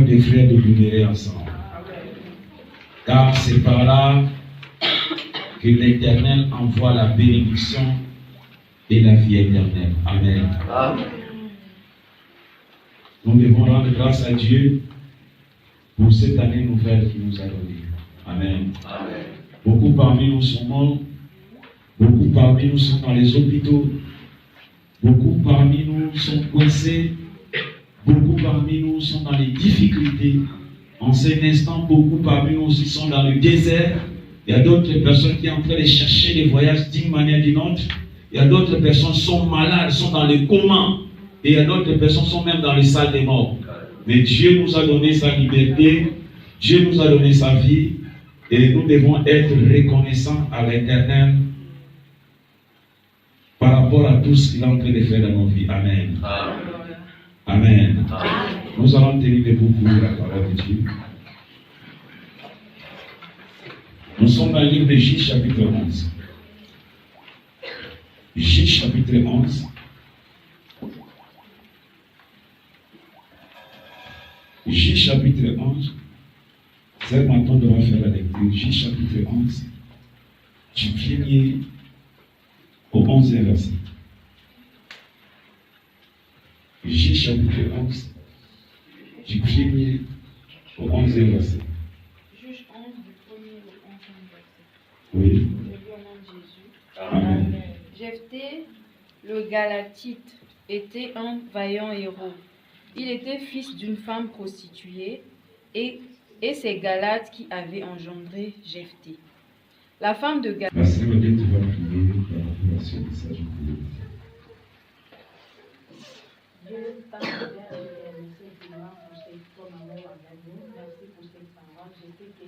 Des frères de demeurer ensemble. Car c'est par là que l'Éternel envoie la bénédiction et la vie éternelle. Amen. Amen. Nous devons rendre grâce à Dieu pour cette année nouvelle qu'il nous a donnée. Amen. Amen. Beaucoup parmi nous sont morts. Beaucoup parmi nous sont dans les hôpitaux. Beaucoup parmi nous sont coincés. Beaucoup parmi nous sont dans les difficultés. En cet instant, beaucoup parmi nous aussi sont dans le désert. Il y a d'autres personnes qui sont en train de chercher des voyages d'une manière ou d'une autre. Il y a d'autres personnes qui sont malades, sont dans les comas. Et il y a d'autres personnes qui sont même dans les salles des morts. Mais Dieu nous a donné sa liberté. Dieu nous a donné sa vie. Et nous devons être reconnaissants à l'Éternel par rapport à tout ce qu'il est en train de faire dans nos vies. Amen. Amen. Nous allons tenir debout pour la parole de Dieu. Nous sommes dans le livre de Juge chapitre 11. Juge chapitre 11. Juge chapitre 11. C'est maintenant de faire la lecture. Juge chapitre 11. Du premier au 11e verset. Juge chapitre 11, du premier au 11e verset. Juge 11, du premier au 11e verset. Oui. Je lis au nom de Jésus. Amen. Jephthé, le Galatite, était un vaillant héros. Il était fils d'une femme prostituée et c'est Galates qui avait engendré Jephthé. La femme de Galates. La sœur Odette va prier par rapport à ce message. Dieu, Père éternel, merci infiniment pour ton amour envers nous. Merci pour cette parole. Je sais que,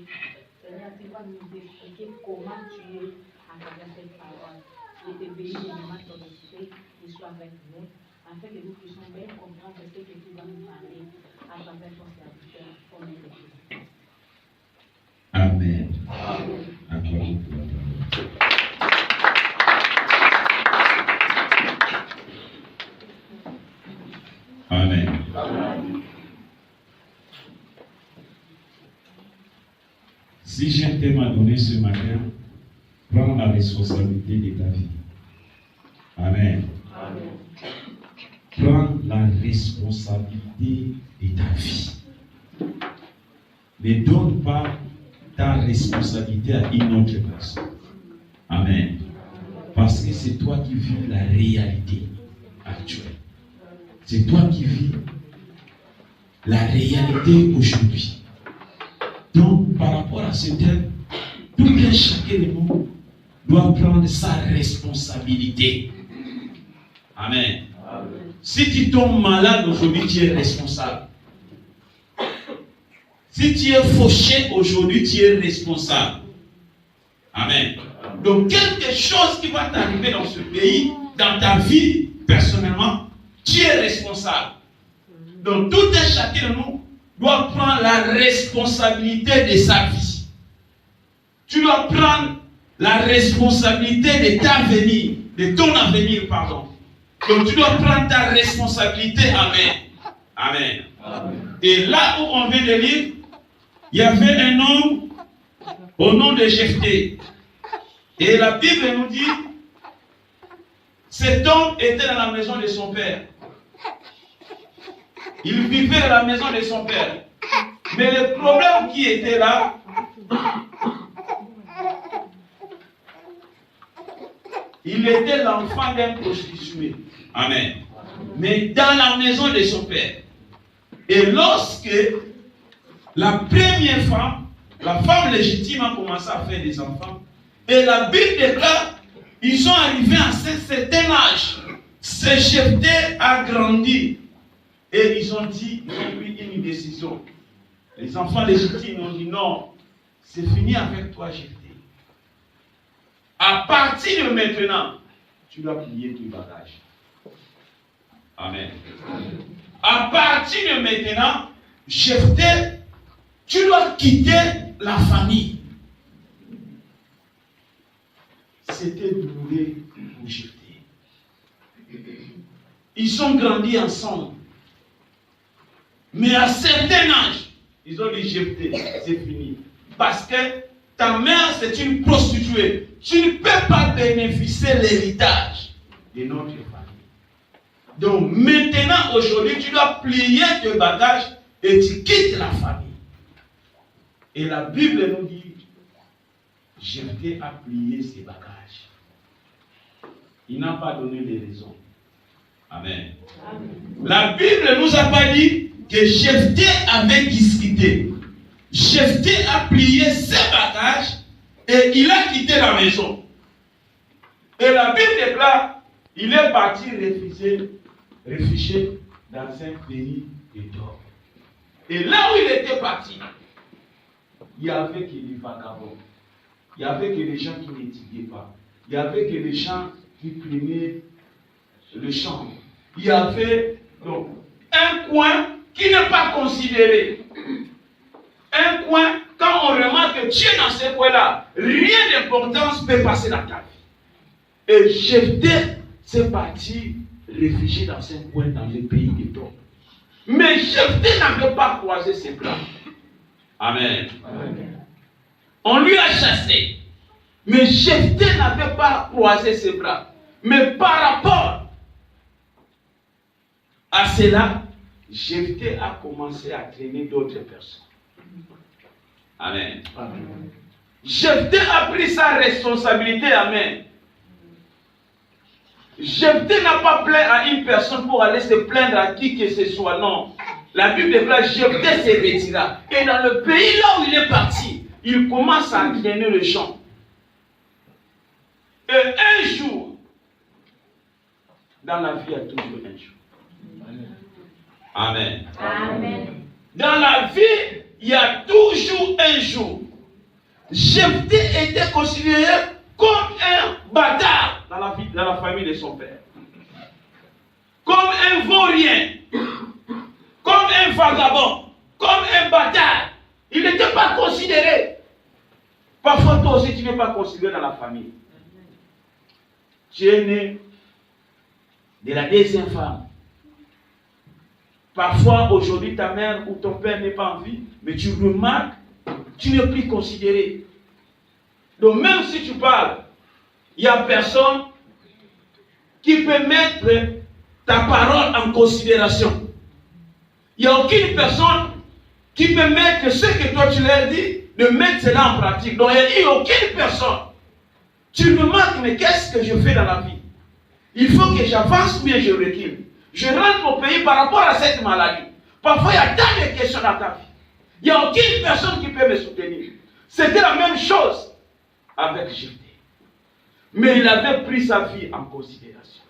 Seigneur, tu vas nous expliquer comment tu es à travers cette parole. Je te bénis et demande ton esprit qui soit avec nous. afin que nous puissions bien comprendre ce que tu vas nous parler à travers ton serviteur, au nom de Jésus. Amen. Acclamons pour la parole. Amen. Si j'ai un thème à donner ce matin, prends la responsabilité de ta vie. Amen. Prends la responsabilité de ta vie. Ne donne pas ta responsabilité à une autre personne. Amen. Parce que c'est toi qui vis la réalité actuelle. C'est toi qui vis la réalité aujourd'hui. Donc, par rapport à ce thème, tout un chacun de nous doit prendre sa responsabilité. Amen. Si tu tombes malade aujourd'hui, tu es responsable. Si tu es fauché aujourd'hui, tu es responsable. Amen. Donc, quelque chose qui va t'arriver dans ce pays, dans ta vie, personnellement, tu es responsable. Donc, tout un chacun de nous doit prendre la responsabilité de sa vie. Tu dois prendre la responsabilité de ta avenir, de ton avenir, pardon. Donc, tu dois prendre ta responsabilité. Amen. Amen. Amen. Et là où on vient de lire, il y avait un homme au nom de Jephthé. Et la Bible nous dit, cet homme était dans la maison de son père. Il vivait dans la maison de son père. Mais le problème qui était là, il était l'enfant d'un prostitué. Amen. Mais dans la maison de son père. Et lorsque la première femme, la femme légitime a commencé à faire des enfants, et la Bible déclare, ils sont arrivés à un certain âge. Ce Jephthé a grandi. Et ils ont dit, ils ont pris une décision. Les enfants légitimes ont dit non, c'est fini avec toi, Jephthé. À partir de maintenant, tu dois plier tes bagages. Amen. À partir de maintenant, Jephthé, tu dois quitter la famille. C'était douloureux pour Jephthé. Ils ont grandi ensemble. Mais à un certain âge, ils ont dit Jephthé, c'est fini. Parce que ta mère, c'est une prostituée. Tu ne peux pas bénéficier de l'héritage de notre famille. Donc maintenant, aujourd'hui, tu dois plier tes bagages et tu quittes la famille. Et la Bible nous dit, Jephthé a plié ses bagages. Il n'a pas donné les raisons. Amen. Amen. La Bible ne nous a pas dit que Jephthé avait discuté. Jephthé a plié ses bagages et il a quitté la maison. Et la Bible déclare, il est parti réfugié dans un pays de d'or. Et là où il était parti, il n'y avait que des vagabonds. Il n'y avait que des gens qui n'étudiaient pas. Il n'y avait que des gens qui prenaient le champ. Il y avait donc un coin qui n'est pas considéré. Un coin, quand on remarque que tu es dans ce coin-là, rien d'importance peut passer dans ta vie. Et Jephthé s'est parti réfugié dans un coin dans le pays de d'or. Mais Jephthé n'avait pas croisé ses plans. Amen. Amen. On lui a chassé. Mais Jephthé n'avait pas croisé ses bras. Mais par rapport à cela, Jephthé a commencé à traîner d'autres personnes. Amen. Amen. Jephthé a pris sa responsabilité. Amen. Jephthé n'a pas plaint à une personne pour aller se plaindre à qui que ce soit. Non. La Bible déclare Jephthé se retira. Et dans le pays là où il est parti, il commence à traîner le champ. Et un jour, dans la vie, il y a toujours un jour. Amen. Amen. Dans la vie, il y a toujours un jour. Jephthé était considéré comme un bâtard dans la famille de son père. comme un vaurien, comme un vagabond, comme un bâtard. Il n'était pas considéré. Parfois, toi aussi, tu n'es pas considéré dans la famille. Tu es né de la deuxième femme. Parfois, aujourd'hui, ta mère ou ton père n'est pas en vie, mais tu remarques, tu n'es plus considéré. Donc, même si tu parles, il n'y a personne qui peut mettre ta parole en considération. Il n'y a aucune personne qui peut mettre ce que toi tu leur dis, de mettre cela en pratique. Donc, il n'y a aucune personne. Tu remarques, mais qu'est-ce que je fais dans la vie? Il faut que j'avance ou bien je recule. Je rentre au pays par rapport à cette maladie. Parfois, il y a tant de questions dans ta vie. Il n'y a aucune personne qui peut me soutenir. C'était la même chose avec Jephthé. Mais il avait pris sa vie en considération.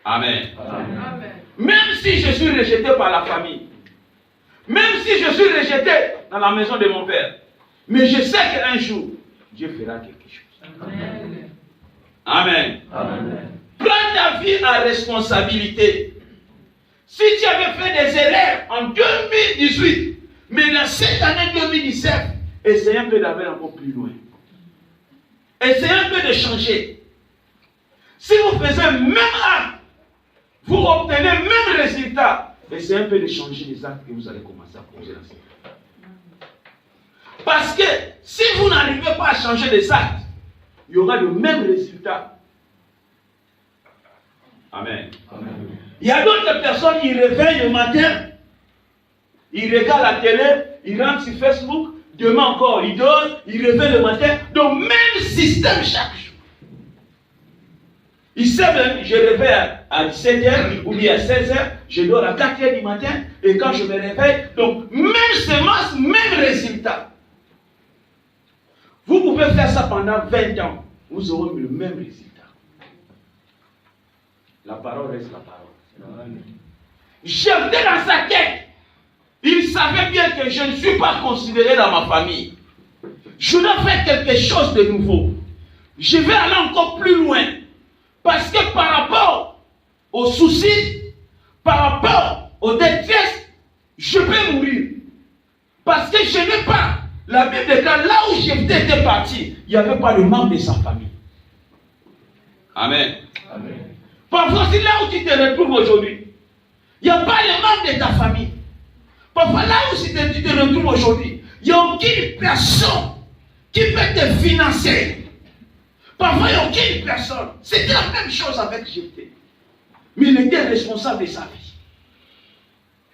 Amen. Amen. Même si je suis rejeté par la famille, même si je suis rejeté dans la maison de mon père, mais je sais qu'un jour, Dieu fera quelque chose. Amen. Amen. Amen. Prends ta vie en responsabilité. Si tu avais fait des erreurs en 2018, mais dans cette année 2017, essayez un peu d'aller encore plus loin. Essayez un peu de changer. Si vous faites le même acte, vous obtenez le même résultat. Essayez un peu de changer les actes que vous allez commencer à poser dans cette vie. Parce que si vous n'arrivez pas à changer les actes, il y aura le même résultat. Amen. Amen. Il y a d'autres personnes qui réveillent le matin, ils regardent la télé, ils rentrent sur Facebook, demain encore, ils dorment, ils réveillent le matin. Donc, même système chaque jour. Il sait même, je réveille à 17h ou bien à 16h, je dors à 4h du matin, et quand je me réveille, donc même semence, même résultat. Vous pouvez faire ça pendant 20 ans, vous aurez le même résultat. La parole reste la parole. Jephthé dans sa quête, il savait bien que je ne suis pas considéré dans ma famille. Je dois faire quelque chose de nouveau. Je vais aller encore plus loin. Parce que par rapport aux soucis, par rapport aux détresses, je peux mourir. Parce que je n'ai pas, la Bible déclare, là où Jephthé était parti, il n'y avait pas le membre de sa famille. Amen. Amen. Parfois, c'est là où tu te retrouves aujourd'hui. Il n'y a pas les membres de ta famille. Parfois, là où tu te retrouves aujourd'hui, il n'y a aucune personne qui peut te financer. Parfois, il n'y a aucune personne. C'était la même chose avec Jephthé. Mais il était responsable de sa vie.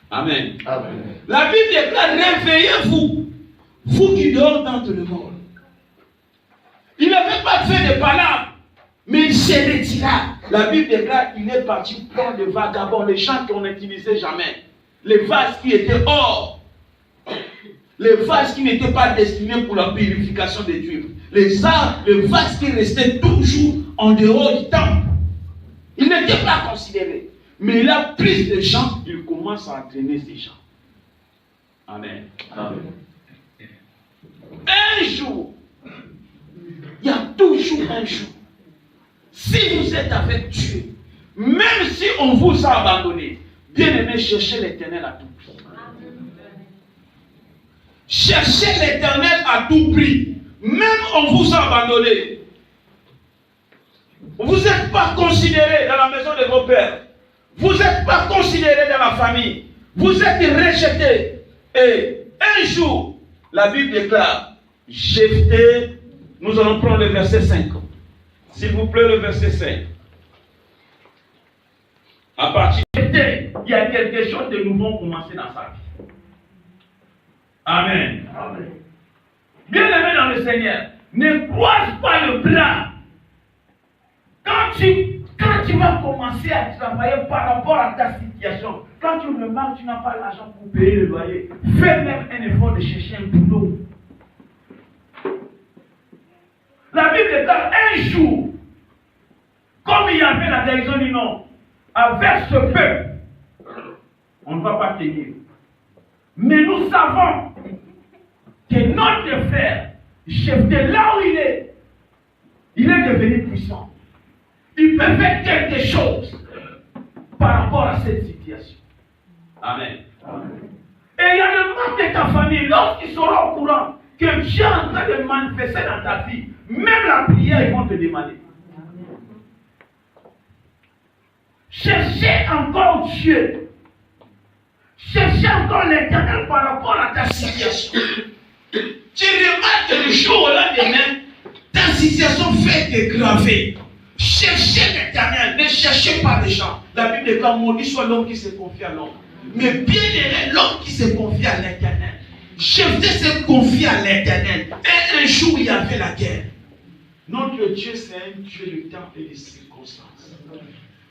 Amen. Amen. La Bible déclare, réveillez-vous, vous qui dormez dans le monde. Il n'avait pas fait de palabres. Mais il s'est retiré. La Bible déclare qu'il est parti prendre des vagabonds, les gens qu'on n'utilisait jamais. Les vases qui étaient hors. Les vases qui n'étaient pas destinés pour la purification des dieux. Les vases qui restaient toujours en dehors du temple. Il n'était pas considéré. Mais il a pris des gens, il commence à entraîner ces gens. Amen. Amen. Un jour, il y a toujours un jour. Si vous êtes avec Dieu, même si on vous a abandonné, bien aimé, cherchez l'Éternel à tout prix. Cherchez l'Éternel à tout prix. Même on vous a abandonné. Vous n'êtes pas considéré dans la maison de vos pères. Vous n'êtes pas considéré dans la famille. Vous êtes rejeté. Et un jour, la Bible déclare, Jephthé, nous allons prendre le verset 5. S'il vous plaît, le verset 5. À partir de Jephthé, il y a quelque chose de nouveau commencé dans sa vie. Amen. Amen. Bien aimé dans le Seigneur, ne croise pas le plan. Quand tu vas commencer à travailler par rapport à ta situation, quand tu remarques que tu n'as pas l'argent pour payer le loyer, fais même un effort de chercher un boulot. La Bible déclare un jour, comme il y avait la guérison du nom, avec ce peuple, on ne va pas tenir. Mais nous savons que notre frère, Jephthé, là où il est devenu puissant. Il peut faire quelque chose par Amen. Et il y a le membre de ta famille, lorsqu'ils seront au courant que Dieu est en train de manifester dans ta vie, même la prière, ils vont te demander. Cherchez encore Dieu. Cherchez encore l'Éternel par rapport à ta situation. Tu remarques que le jour au lendemain, ta situation fait dégraver. Cherchez l'Éternel, ne cherchez pas les gens. La Bible dit maudit soit l'homme qui se confie à l'homme. Mais bien aimé l'homme qui se confie à l'Éternel. Jephthé se confie à l'Éternel. Et un jour il y avait la guerre. Notre Dieu c'est un Dieu de temps et de circonstances.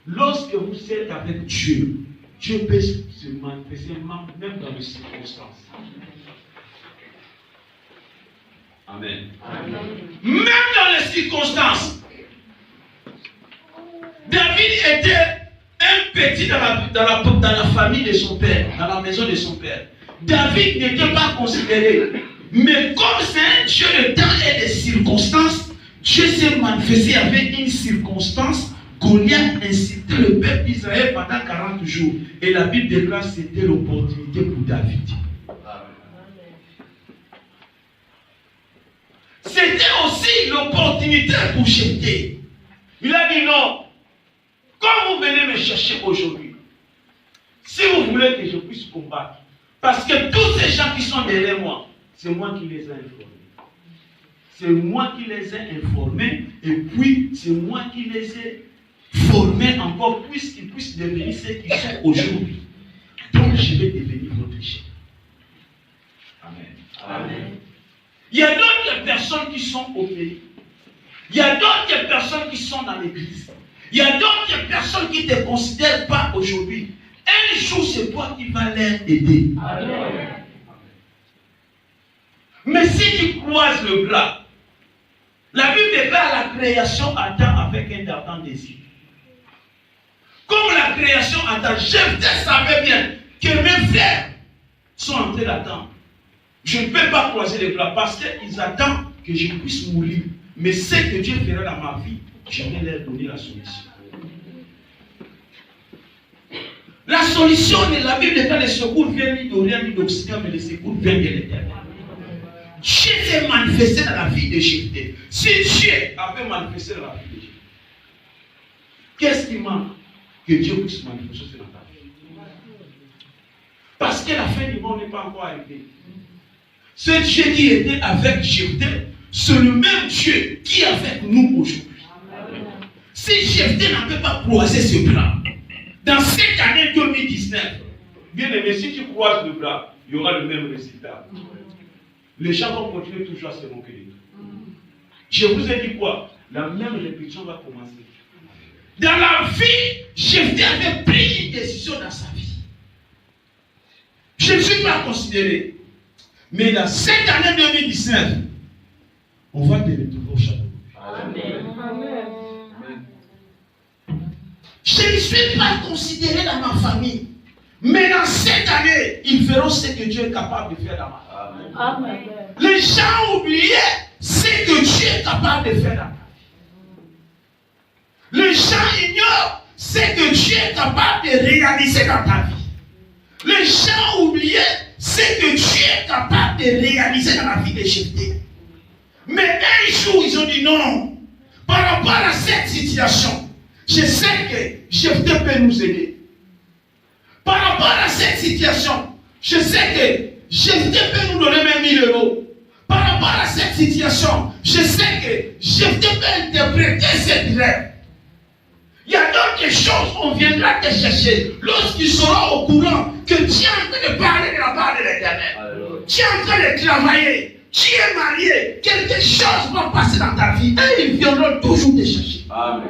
Lorsque vous êtes avec Dieu, Dieu peut se manifester même dans les circonstances. Amen. Même dans les circonstances. David était un petit dans la famille de son père, dans la maison de son père. David n'était pas considéré. Mais comme c'est un Dieu de temps et de circonstances, Dieu s'est manifesté avec une circonstance. Goliath incitait le peuple d'Israël pendant 40 jours. Et la Bible déclare que c'était l'opportunité pour David. C'était aussi l'opportunité pour Jephthé. Il a dit non. Quand vous venez me chercher aujourd'hui, si vous voulez que je puisse combattre, parce que tous ces gens qui sont derrière moi, c'est moi qui les ai informés. C'est moi qui les ai informés et puis c'est moi qui les ai formés encore puisqu'ils puissent devenir ceux qui sont aujourd'hui. Donc je vais devenir votre chef. Amen. Amen. Il y a d'autres personnes qui sont au pays. Il y a d'autres personnes qui sont dans l'église. Il y a d'autres personnes qui ne te considèrent pas aujourd'hui. Un jour, c'est toi qui vas les aider. Amen. Mais si tu croises le bras, la Bible déclare la création attend avec un ardent désir. Comme la création attend, Jephthé savait bien que mes frères sont en train d'attendre. Je ne peux pas croiser les bras parce qu'ils attendent que je puisse mourir. Mais ce que Dieu fera dans ma vie, je vais leur donner la solution. La solution de la Bible, quand les secours viennent ni d'Orient ni d'Occident, mais les secours viennent de l'Éternel. Dieu s'est manifesté dans la vie de Jephthé. Si Dieu avait manifesté dans la vie de Jephthé, qu'est-ce qui manque que Dieu puisse manifester dans ta vie? Parce que la fin du monde n'est pas encore arrivée. Ce Dieu qui était avec Jephthé, c'est le même Dieu qui est avec nous aujourd'hui. Si Jephthé n'avait pas croisé ce bras, dans cette année 2019, bien aimé, si tu croises le bras, il y aura le même résultat. Les gens vont continuer toujours à se moquer de toi. Je vous ai dit quoi? La même répétition va commencer. Dans la vie, Jephthé avait pris une décision dans sa vie. Je ne suis pas considéré. Mais dans cette année 2019, on va te retrouver au château. Amen. Je ne suis pas considéré dans ma famille. Mais dans cette année, ils verront ce que Dieu est capable de faire dans ma famille. Amen. Les gens oubliaient ce que Dieu est capable de faire dans ta vie. Les gens ignorent ce que Dieu est capable de réaliser dans ta vie. Les gens oubliaient ce que Dieu est capable de réaliser dans la vie de Jephthé. Mais un jour, ils ont dit non. Par rapport à cette situation, je sais que Jephthé peut nous aider. Par rapport à cette situation, je sais que Jephthé peut nous donner même 1000 euros. Par rapport à cette situation, je sais que Jephthé peut interpréter cette rêve. Il y a d'autres choses qu'on viendra te chercher lorsqu'ils seront au courant que tu es en train de parler de la part de l'Éternel. Tu es en train de travailler. Tu es marié. Quelque chose va passer dans ta vie et ils viendront toujours te chercher. Amen.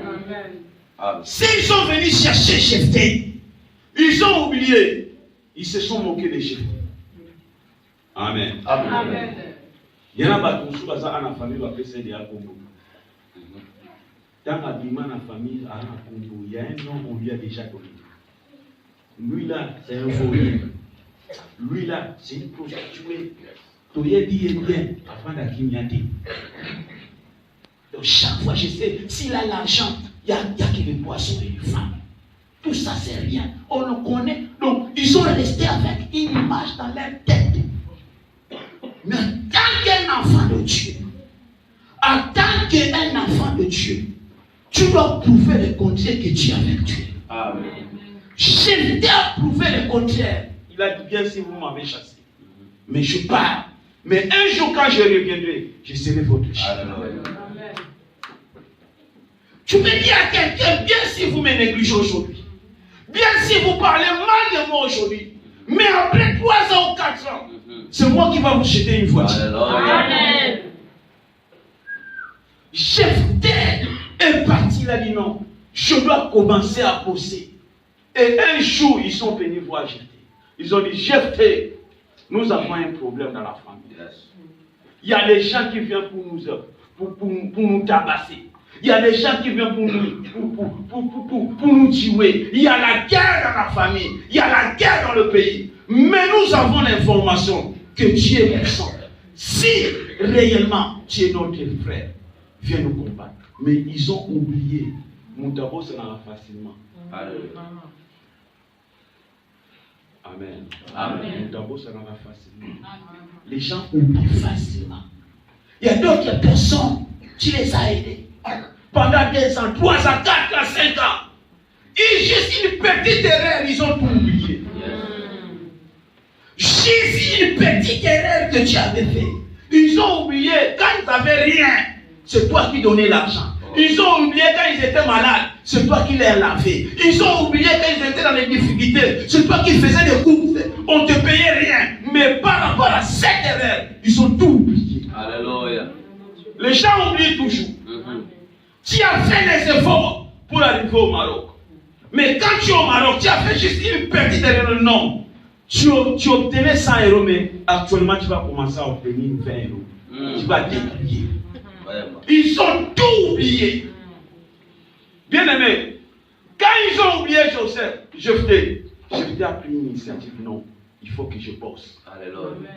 S'ils sont venus chercher Jephthé, ils ont oublié. Ils se sont moqués de Jephthé. Amen. Amen. Il y en a qui sont dans la famille qui appellent ça des Congo. Dans l'habillement de la famille à Congo, il y a un nom qu'on lui a déjà donné. Lui là, c'est un voyou. Lui là, c'est une prostituée. Tu y es dit bien avant d'Akimiati. Donc chaque fois, je sais, s'il a l'argent, il n'y a que des poissons et des femmes. Tout ça, c'est rien. On le connaît. Donc, ils sont restés avec une image dans leur tête. Mais en tant qu'un enfant de Dieu, tu dois prouver le contraire que Dieu est avec toi. Amen. Jephthé a prouvé le contraire. Il a dit bien si vous m'avez chassé. Mais je pars. Mais un jour quand je reviendrai, je serai votre chef. Tu peux dire à quelqu'un, bien si vous me négligez aujourd'hui, bien si vous parlez mal de moi aujourd'hui, mais après 3 ans ou 4 ans, c'est moi qui vais vous jeter une voiture. Amen. Jephthé est parti, il a dit non, je dois commencer à bosser. Et un jour, ils sont venus voir Jephthé. Ils ont dit, Jephthé, nous avons un problème dans la famille. Il y a des gens qui viennent pour nous tabasser. Il y a des gens qui viennent pour nous tuer. Il y a la guerre dans la famille. Il y a la guerre dans le pays. Mais nous avons l'information que Dieu est puissant. Si réellement tu es notre frère, viens nous combattre. Mais ils ont oublié. Moutabo sera facilement. Amen. Amen. Moutabo sera facilement. Les gens oublient facilement. Il y a d'autres personnes, tu les as aidés. Pendant 2 ans, 3 ans, 4 ans, 5 ans. Et juste une petite erreur, ils ont tout oublié. Juste une petite erreur que tu avais fait. Ils ont oublié quand ils n'avaient rien, c'est toi qui donnais l'argent. Ils ont oublié quand ils étaient malades, c'est toi qui les lavais. Ils ont oublié quand ils étaient dans les difficultés, c'est toi qui faisais des courses. On ne te payait rien. Mais par rapport à cette erreur, ils ont tout oublié. Alléluia. Les gens oublient toujours. Tu as fait les efforts pour arriver au Maroc. Mais quand tu es au Maroc, tu as fait juste une petite erreur. Non. Tu obtenais 100 €, mais actuellement tu vas commencer à obtenir 20 €. Tu vas dépouiller. Ils ont tout oublié. Bien aimé, quand ils ont oublié Joseph, Jephthé a pris une initiative. Non, il faut que je bosse. Alléluia.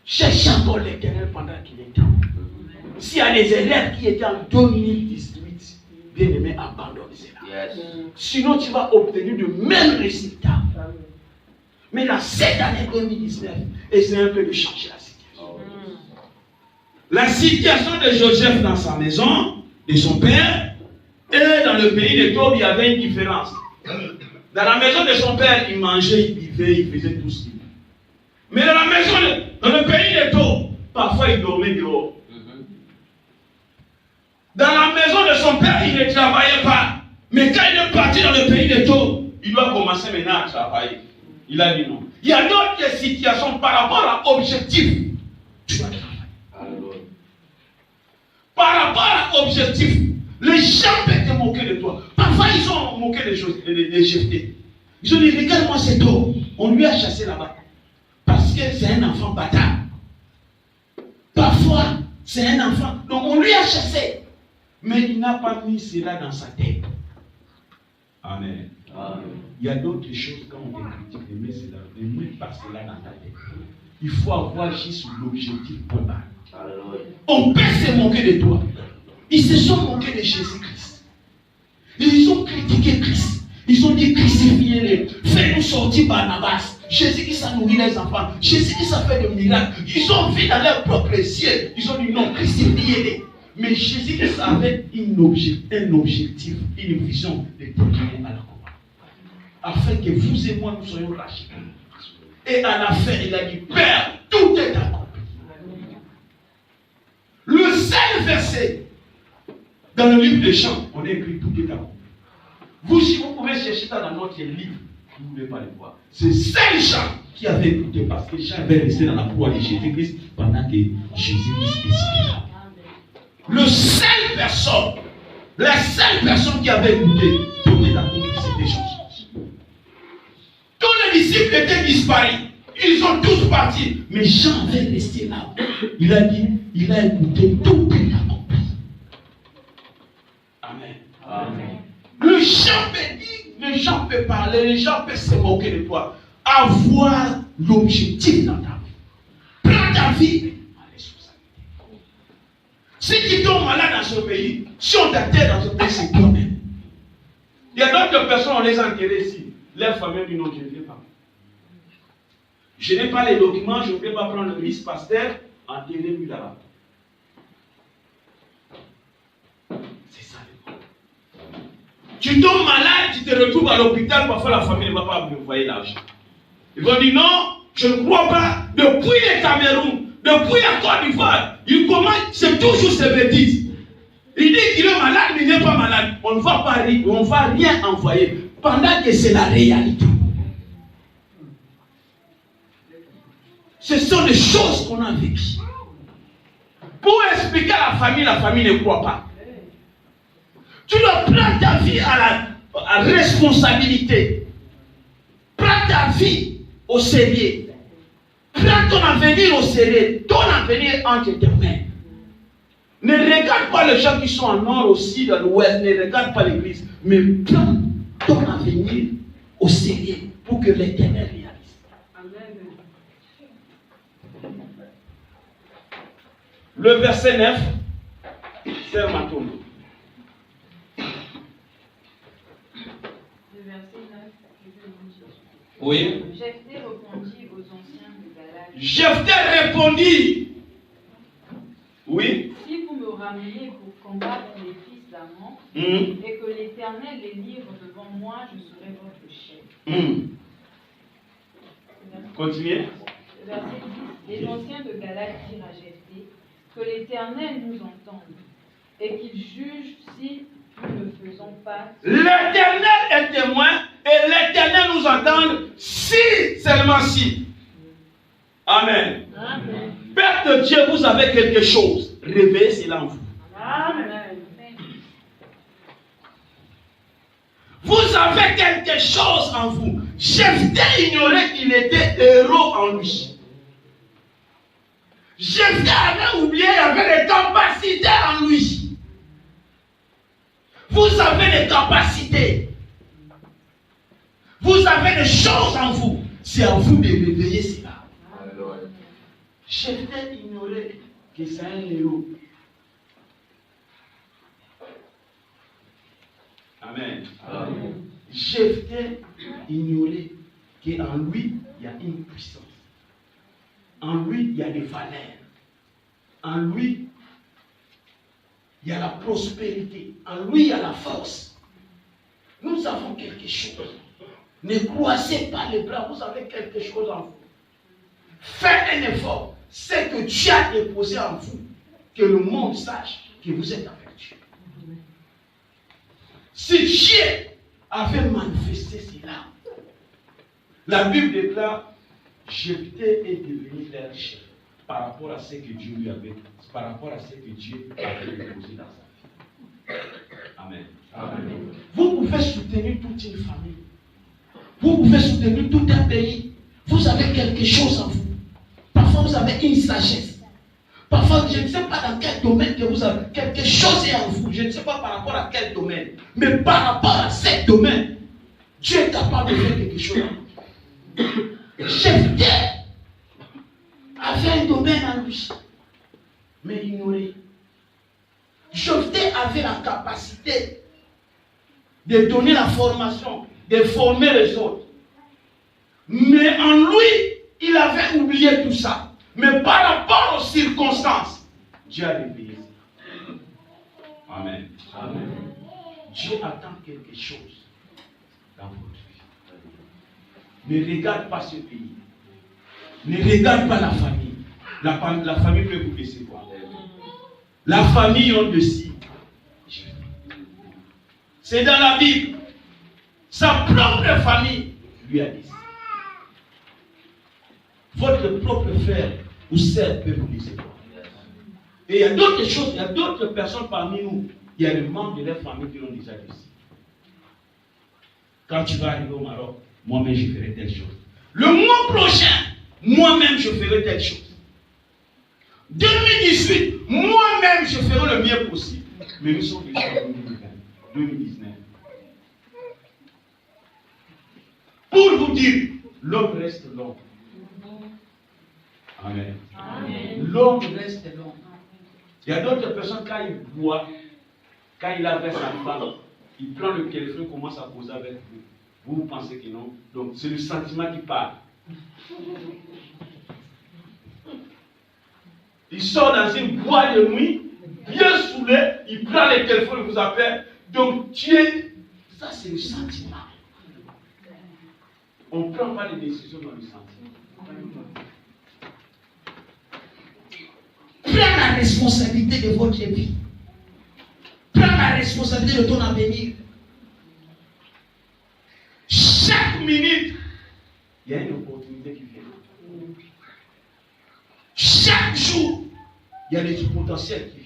Cherche encore l'Éternel pendant qu'il est temps. S'il y a des erreurs qui étaient en 2018, bien aimé, abandonne cela. Sinon, tu vas obtenir le même résultat. Mais dans cette année 2019, essayez un peu de changer la situation. La situation de Joseph dans sa maison, de son père, et dans le pays de Tob, il y avait une différence. Dans la maison de son père, il mangeait, il vivait, il faisait tout ce qu'il voulait. Mais dans la maison, dans le pays de Tob, parfois il dormait dehors. Dans la maison de son père, il ne travaillait pas. Mais quand il est parti dans le pays de Tob, il doit commencer maintenant à travailler. Il a dit non. Il y a d'autres situations par rapport à l'objectif. Tu dois travailler. Par rapport à l'objectif, les gens peuvent te moquer de toi. Parfois, ils ont moqué de Jephthé. Ils ont dit, regarde-moi cet homme. On lui a chassé là-bas. Parce que c'est un enfant bâtard. Parfois, c'est un enfant. Donc, on lui a chassé. Mais il n'a pas mis cela dans sa tête. Amen. Il y a d'autres choses quand on te critique, mais cela, ne mets pas cela dans ta tête. Il faut avoir juste l'objectif point barre. On peut se moquer de toi. Ils se sont moqués de Jésus-Christ. Ils ont critiqué Christ. Ils ont dit crucifiez-les. Fais-nous sortir Barnabas. Jésus-Christ a nourri les enfants. Jésus-Christ a fait des miracles. Ils ont vu dans leur propre ciel. Ils ont dit non, crucifiez-les. Mais Jésus-Christ avait un objectif, une vision de terminer à la croix. Afin que vous et moi nous soyons lâchés. Et à la fin, il a dit, Père, tout est accompli. Le seul verset dans le livre des Chants, on a écrit tout est accompli. Vous, si vous pouvez chercher ça dans notre livre, vous ne pouvez pas le voir. C'est seul Jean qui avait écouté parce que Jean avait resté dans la croix de Jésus-Christ pendant que Jésus-Christ expirait. La seule personne qui avait écouté, tout est accompli, c'était Jésus. Tous les disciples étaient disparus. Ils ont tous parti. Mais Jean avait resté là. Il a dit, il a écouté, tout est accompli. Amen. Amen. Les gens peuvent dire, les gens peuvent parler, les gens peuvent se moquer de toi. Avoir l'objectif dans ta vie. Prends ta vie. Si tu tombes malade dans ce pays, si on t'attend dans ce pays, c'est toi-même. Il y a d'autres personnes, on les a enterrées ici. Leur famille dit non, je ne viens pas. Je n'ai pas les documents, je ne vais pas prendre le vice-pasteur, enterrez-lui là-bas. C'est ça le problème. Tu tombes malade, tu te retrouves à l'hôpital, parfois la famille ne va pas me envoyer l'argent. Ils vont dire non, je ne crois pas. Depuis le Cameroun, depuis la Côte d'Ivoire, il commence, c'est toujours ces bêtises. Il dit qu'il est malade, mais il n'est pas malade. On ne va pas rire, on ne va rien envoyer. Pendant que c'est la réalité. Ce sont des choses qu'on a vécues. Pour expliquer à la famille ne croit pas. Tu dois prendre ta vie à responsabilité. Prends ta vie au sérieux. Prends ton avenir au sérieux. Ton avenir entre tes mains. Ne regarde pas les gens qui sont en nord, au sud, à l'ouest. Ne regarde pas l'église. Mais prends ton avenir au sérieux pour que l'Éternel réalise. Le verset 9, c'est Matondo. Le verset 9, Oui. Jephthé répondit aux anciens de Galaad. Jephthé répondit. Oui. Si vous me ramenez pour combattre les fils d'Ammon, et que l'Éternel les livre devant moi, je serai votre chef. Continuez. Verset 10. Les anciens de Galaad dirent à Jephthé que l'Éternel nous entende et qu'il juge si nous ne faisons pas. L'Éternel est témoin et l'Éternel nous entend si, seulement si. Amen. Amen. Père de Dieu, vous avez quelque chose. Réveillez cela en vous. Amen. Vous avez quelque chose en vous. Jephthé ignorait qu'il était héros en lui. Jephthé avait oublié, il avait des capacités en lui. Vous avez des capacités. Vous avez des choses en vous. C'est à vous de réveiller cela. Jephthé ignorait que c'est un héros. Amen. Amen. Jephthé ignorait qu'en lui, il y a une puissance. En lui, il y a des valeurs. En lui, il y a la prospérité. En lui, il y a la force. Nous avons quelque chose. Ne croisez pas les bras, vous avez quelque chose en vous. Faites un effort. C'est que Dieu a déposé en vous. Que le monde sache que vous êtes avec Dieu. Si Dieu avait manifesté cela, la Bible déclare Jephthé est devenu leur chef par rapport à ce que Dieu lui avait, par rapport à ce que Dieu avait déposé dans sa vie. Amen. Amen. Vous pouvez soutenir toute une famille. Vous pouvez soutenir tout un pays. Vous avez quelque chose en vous. Parfois vous avez une sagesse. Parfois, je ne sais pas dans quel domaine que vous avez. Quelque chose est en vous. Je ne sais pas par rapport à quel domaine. Mais par rapport à ce domaine, Dieu est capable de faire quelque chose. Jephthé avait un domaine en lui, mais ignoré. Jephthé avait la capacité de donner la formation, de former les autres. Mais en lui, il avait oublié tout ça. Mais par rapport aux circonstances, Dieu a réveillé ça. Amen. Amen. Dieu attend quelque chose dans votre vie. Ne regarde pas ce pays. Ne regarde pas la famille. La famille peut vous décevoir. La famille ont de cible. C'est dans la Bible. Sa propre famille lui a dit ça. Votre propre frère ou sœur peut vous décevoir. Et il y a d'autres choses, il y a d'autres personnes parmi nous. Il y a des membres de leur famille qui l'ont déjà dit. Quand tu vas arriver au Maroc, moi-même je ferai telle chose. Le mois prochain, moi-même je ferai telle chose. 2018, moi-même je ferai le mieux possible. Mais nous sommes déjà en 2019. Pour vous dire, l'homme reste l'homme. Amen. Amen. L'homme reste l'homme. Il y a d'autres personnes, quand ils voient, quand il avait sa femme, il prend le téléphone, commence à causer avec vous. Vous pensez que non. Donc c'est le sentiment qui parle. Il sort dans une boîte de nuit, bien saoulé, il prend le téléphone et vous appelle. Donc tu es... Ça c'est le sentiment. On ne prend pas les décisions dans le sentiment. Prends la responsabilité de votre vie. Prends la responsabilité de ton avenir. Chaque minute, il y a une opportunité qui vient. Chaque jour, il y a des potentiels qui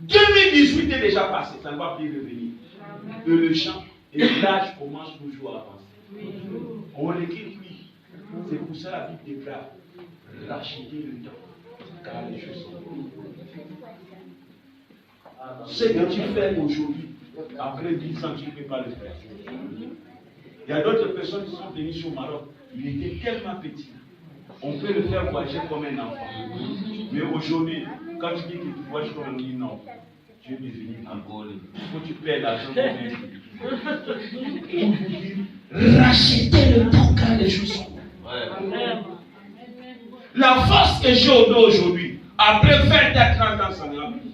viennent. 2018 est déjà passé, ça ne va plus revenir. De le champ et l'âge commence toujours à avancer. On l'écrit, oui. C'est pour ça la Bible déclare racheter le temps, car les choses sont bonnes. Ce que tu fais aujourd'hui, après 10 ans, tu ne peux pas le faire. Il y a d'autres personnes qui sont venues sur Maroc. Il était tellement petit. On peut le faire voyager comme un enfant. Mais aujourd'hui, quand tu dis que tu voyages comme un enfant, non. Tu es devenu encore. Il faut que tu paies l'argent pour racheter le temps car les choses sont bonnes. La force que j'ai aujourd'hui, après 20 à 30 ans, ça n'a plus.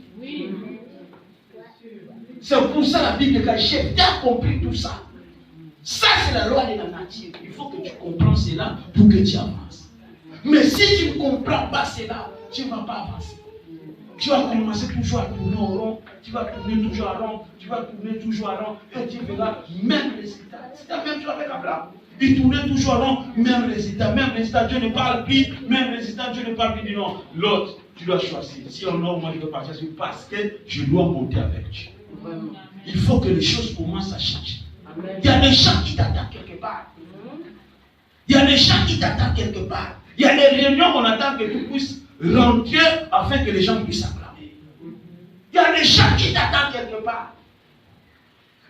C'est pour ça la Bible dit j'ai bien compris tout ça. Ça, c'est la loi de la nature. Il faut que tu comprennes cela pour que tu avances. Mais si tu ne comprends pas cela, tu ne vas pas avancer. Tu vas commencer toujours à tourner en rond, tu vas tourner toujours en rond, tu vas tourner toujours en rond, et tu verras même résultat. C'est la même chose avec Abraham. Il tournait toujours en rond, même résultat, Dieu ne parle plus, même résultat, Dieu ne parle plus, non. L'autre, tu dois choisir. Si on a, moi je dois partir parce que je dois monter avec Dieu. Il faut que les choses commencent à changer. Il y a des gens qui t'attendent quelque part. Il y a des gens qui t'attendent quelque part. Il y a des réunions qu'on attend que tu puisses rentrer afin que les gens puissent acclamer. Il y a des gens qui t'attendent quelque part.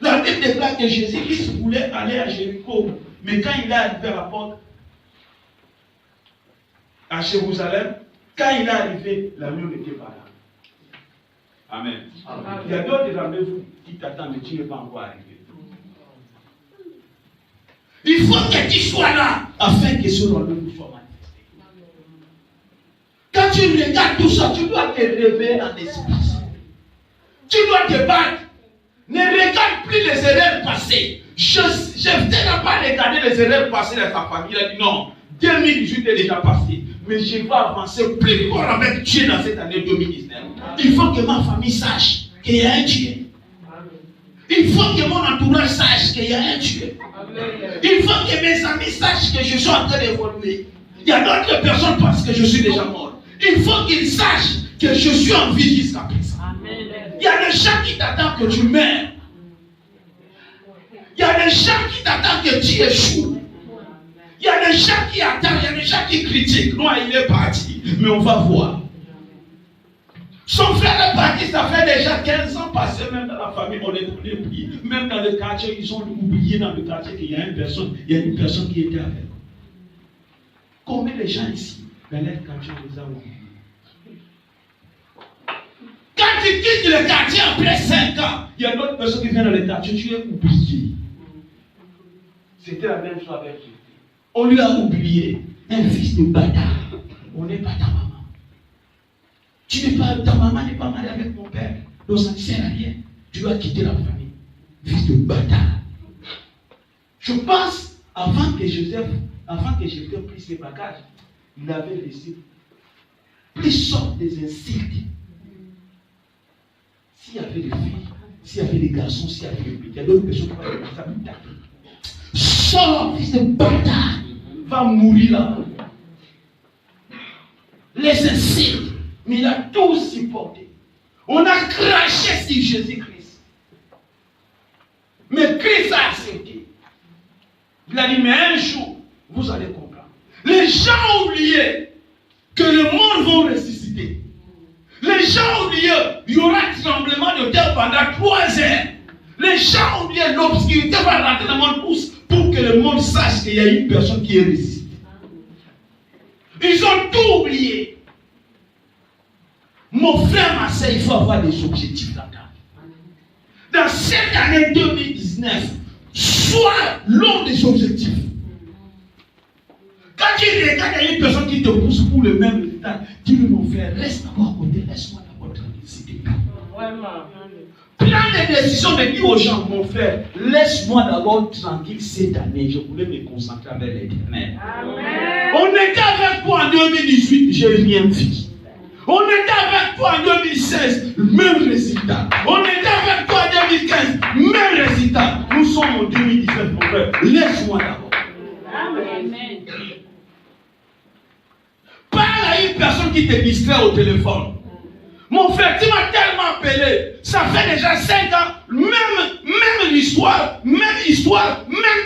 La Bible déclare que Jésus-Christ voulait aller à Jéricho, mais quand il est arrivé à la porte à Jérusalem, quand il est arrivé, l'avion n'était pas là. Amen. Amen. Il y a d'autres rendez-vous qui t'attendent, mais tu n'es pas encore arrivé. Il faut que tu sois là afin que ce rendez-vous soit manifesté. Quand tu regardes tout ça, tu dois te réveiller dans l'espace. Tu dois te battre. Ne regarde plus les erreurs passées. Je ne pas regarder les erreurs passées de sa famille. Il a dit non, 2018 est déjà passé. Mais je vais avancer plus fort avec Dieu dans cette année 2019. Il faut que ma famille sache qu'il y a un Dieu. Il faut que mon entourage sache qu'il y a un Dieu. Il faut que mes amis sachent que je suis en train d'évoluer. Il y a d'autres personnes qui pensent que je suis déjà mort. Il faut qu'ils sachent que je suis en vie jusqu'à présent. Il y a des gens qui t'attendent que tu meurs. Il y a des gens qui t'attendent que tu échoues. Il y a des gens qui attendent, il y a des gens qui critiquent. Non, il est parti, mais on va voir. Son frère est parti, ça fait déjà 15 ans passé, même dans la famille, on est oublié. Même dans le quartier, ils ont oublié dans le quartier qu'il y a une personne qui était avec eux. Combien de gens ici, dans leur quartier, on les a oubliés? Quand tu quittes le quartier après 5 ans, il y a d'autres personnes qui viennent dans le quartier, tu es oublié. C'était la même chose avec lui. On lui a oublié un fils de bâtard. On n'est pas ta maman. Ta maman n'est pas mariée avec mon père. Donc ça ne sert à rien. Tu dois quitter la famille. Fils de bâtard. Je pense, avant que Joseph pris ses bagages, il avait laissé plus sortes des insultes. S'il y avait des filles, s'il y avait des garçons, s'il y avait des petits, il y a d'autres personnes qui vont faire ça plus tard. Sors, fils de bâtard, va mourir là. Les insultes, mais il a tout supporté. On a craché sur Jésus-Christ. Mais Christ a accepté. Il a dit, mais un jour, vous allez comprendre. Les gens ont oublié que le monde va ressusciter. Les gens ont oublié, il y aura un tremblement de terre pendant 3 heures. Les gens ont oublié, l'obscurité va rentrer dans le monde pour que le monde sache qu'il y a une personne qui est ressuscitée. Ils ont tout oublié. Mon frère, ma soeur, il faut avoir des objectifs là-dedans. dans cette année 2019, sois l'homme des objectifs. Quand tu regardes, il y a une personne qui te pousse pour le même résultat, dis-lui mon frère, laisse d'abord à côté, laisse-moi d'abord tranquille. Prends des décisions de dire aux gens, mon frère, laisse-moi d'abord tranquille cette année, je voulais me concentrer avec l'Éternel. On était avec toi en 2018, j'ai rien vu. On était avec toi en 2016, même résultat. On était avec toi en 2015, même résultat. Nous sommes en 2019, mon frère. Laisse-moi d'abord. Amen. Parle à une personne qui te distrait au téléphone. Mon frère, tu m'as tellement appelé. Ça fait déjà 5 ans. Même l'histoire, même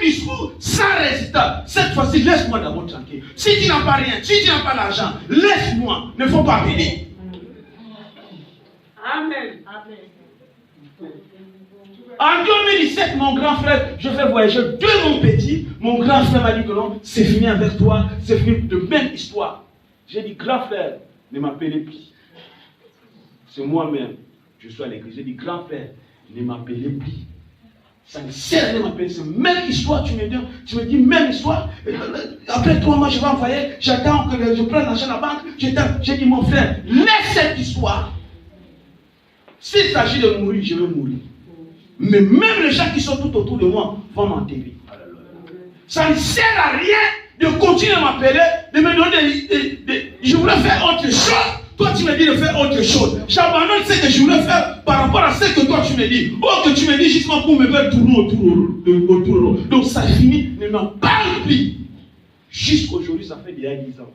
discours, sans résultat. Cette fois-ci, laisse-moi d'abord tranquille. Si tu n'as pas rien, si tu n'as pas l'argent, laisse-moi. Ne faut pas appeler. Amen. En 2017, mon grand frère, je fais voyager 2 mon petit. Mon grand frère m'a dit que non, c'est fini avec toi, c'est fini de même histoire. J'ai dit, grand frère, ne m'appelez plus. C'est moi-même, je suis à l'église. J'ai dit, grand frère, ne m'appelez plus. Ça ne sert à rien de m'appeler. C'est même histoire, tu me dis même histoire. Après 3 mois, je vais envoyer, j'attends que je prenne l'argent à la banque. J'ai dit, mon frère, laisse cette histoire. S'il s'agit de mourir, je vais mourir. Mais même les gens qui sont tout autour de moi vont m'enterrer. Ça ne sert à rien de continuer à m'appeler, de me donner je voulais faire autre chose. Toi, tu me dis de faire autre chose. J'abandonne ce que je voulais faire par rapport à ce que toi, tu me dis. Oh, que tu me dis justement pour me faire tourner autour. Donc, ça finit, ne m'en parle plus. Jusqu'aujourd'hui, ça fait déjà 10 ans.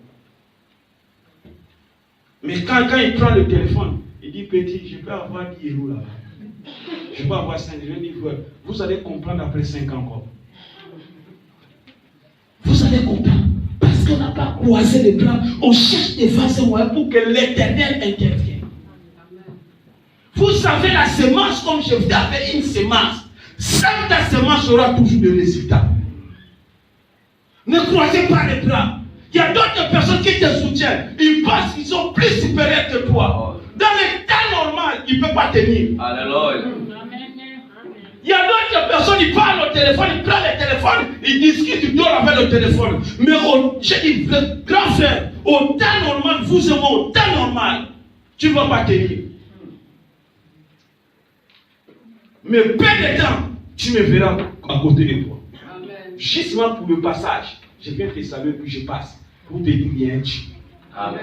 Mais quand il prend le téléphone, il dit, petit, je peux avoir 10 euros là-bas. Je peux avoir 5. Je dis, vous allez comprendre après 5 ans encore. Vous allez comprendre. Parce qu'on n'a pas croisé les plans. On cherche des façons pour que l'Éternel intervienne. Vous savez, la semence, comme je vous avais une semence. Sans ta semence aura toujours des résultats. Ne croisez pas les plans. Il y a d'autres personnes qui te soutiennent. Ils pensent qu'ils sont plus supérieurs que toi. Dans le temps normal, ils ne peuvent pas tenir. Alléluia. Il y a d'autres personnes, ils parlent au téléphone, ils prennent le téléphone, ils discutent, ils donnent avec le téléphone. Mais j'ai dit, grand frère, au temps normal, vous et moi, au temps normal, tu ne vas pas tenir. Mais peu de temps, tu me verras à côté de toi. Amen. Justement pour le passage, je viens te saluer, puis je passe. Pour te dire, bien Dieu. Amen.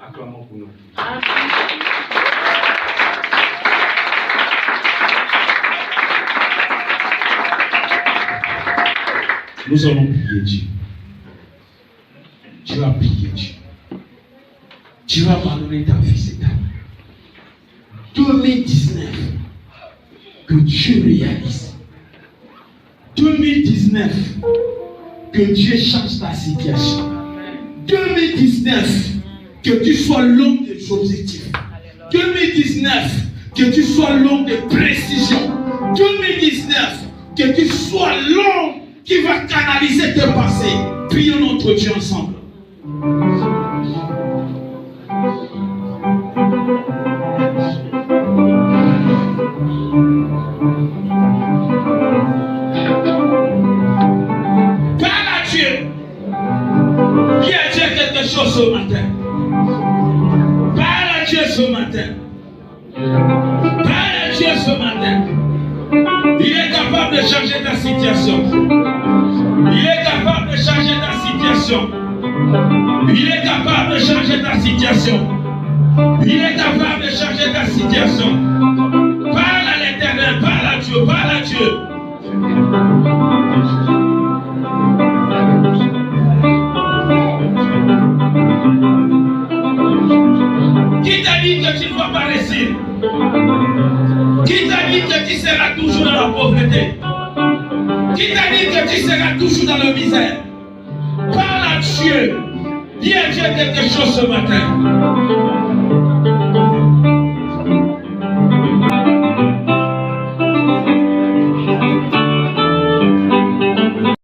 Acclamons pour nous. Amen. Nous allons prier Dieu. Tu vas prier Dieu. Tu vas pardonner ta vie cette année. 2019, que Dieu réalise. 2019, que Dieu change ta situation. 2019, que tu sois l'homme des objectifs. 2019, que tu sois l'homme de précision. 2019, que tu sois l'homme qui va canaliser tes pensées. Prions notre Dieu ensemble. Parle à Dieu. Dis à Dieu quelque chose ce matin. Parle à Dieu ce matin. Parle à Dieu ce matin. Il est capable de changer ta situation. Il est capable de changer ta situation. Il est capable de changer ta situation. Il est capable de changer ta situation. Parle à l'Éternel, parle à Dieu, parle à Dieu. Qui t'a dit que tu ne vas pas réussir? Qui t'a dit que tu seras toujours dans la pauvreté? Qui t'a dit que tu seras toujours dans la misère? Parle à Dieu. Dis à Dieu quelque chose ce matin.